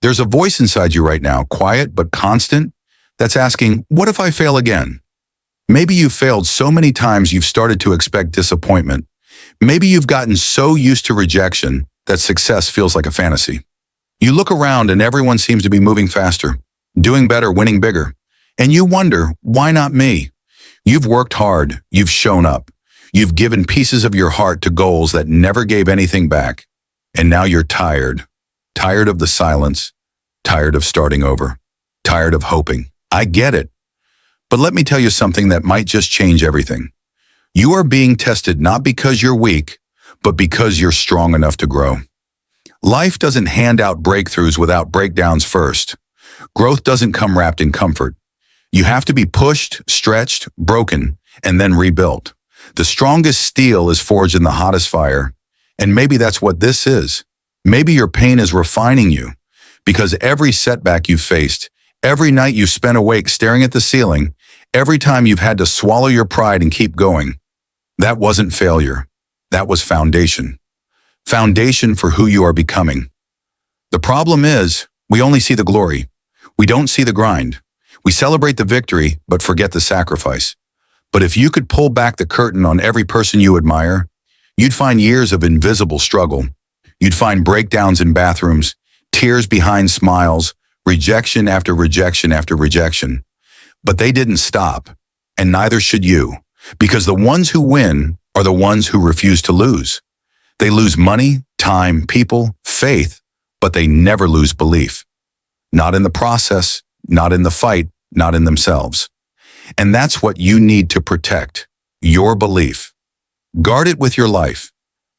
There's a voice inside you right now, quiet but constant, that's asking, what if I fail again? Maybe you've failed so many times you've started to expect disappointment. Maybe you've gotten so used to rejection that success feels like a fantasy. You look around and everyone seems to be moving faster, doing better, winning bigger. And you wonder, why not me? You've worked hard, you've shown up. You've given pieces of your heart to goals that never gave anything back. And now you're tired. Tired of the silence. Tired of starting over. Tired of hoping. I get it. But let me tell you something that might just change everything. You are being tested not because you're weak, but because you're strong enough to grow. Life doesn't hand out breakthroughs without breakdowns first. Growth doesn't come wrapped in comfort. You have to be pushed, stretched, broken, and then rebuilt. The strongest steel is forged in the hottest fire. And maybe that's what this is. Maybe your pain is refining you, because every setback you've faced, every night you've spent awake staring at the ceiling, every time you've had to swallow your pride and keep going, that wasn't failure. That was foundation. Foundation for who you are becoming. The problem is, we only see the glory. We don't see the grind. We celebrate the victory, but forget the sacrifice. But if you could pull back the curtain on every person you admire, you'd find years of invisible struggle. You'd find breakdowns in bathrooms, tears behind smiles, rejection after rejection after rejection. But they didn't stop, and neither should you, because the ones who win are the ones who refuse to lose. They lose money, time, people, faith, but they never lose belief. Not in the process, not in the fight, not in themselves. And that's what you need to protect, your belief. Guard it with your life,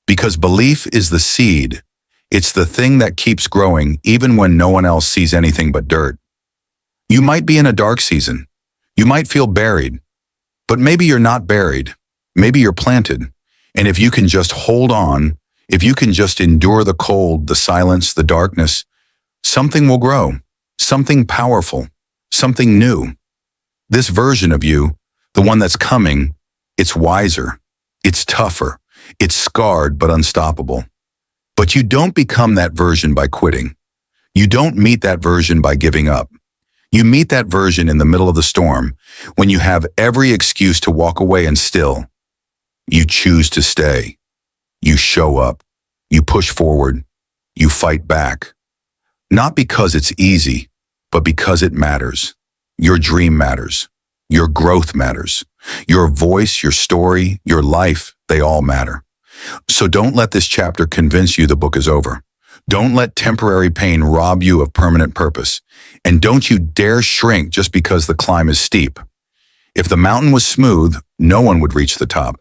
because belief is the seed. It's the thing that keeps growing even when no one else sees anything but dirt. You might be in a dark season. You might feel buried, but maybe you're not buried. Maybe you're planted. And if you can just hold on, if you can just endure the cold, the silence, the darkness, something will grow, something powerful, something new. This version of you, the one that's coming, it's wiser, it's tougher, it's scarred but unstoppable. But you don't become that version by quitting. You don't meet that version by giving up. You meet that version in the middle of the storm, when you have every excuse to walk away, and still, you choose to stay. You show up. You push forward. You fight back. Not because it's easy, but because it matters. Your dream matters. Your growth matters. Your voice, your story, your life, they all matter. So don't let this chapter convince you the book is over. Don't let temporary pain rob you of permanent purpose. And don't you dare shrink just because the climb is steep. If the mountain was smooth, no one would reach the top.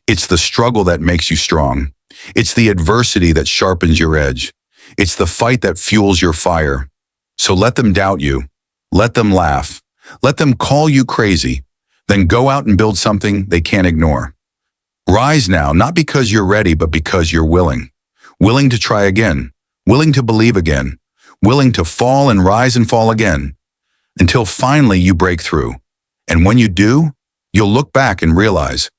It's the struggle that makes you strong. It's the adversity that sharpens your edge. It's the fight that fuels your fire. So let them doubt you. Let them laugh. Let them call you crazy. Then go out and build something they can't ignore. Rise now, not because you're ready, but because you're willing. Willing to try again. Willing to believe again. Willing to fall and rise and fall again. Until finally you break through. And when you do, you'll look back and realize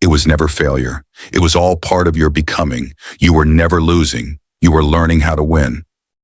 it was never failure. It was all part of your becoming. You were never losing. You were learning how to win.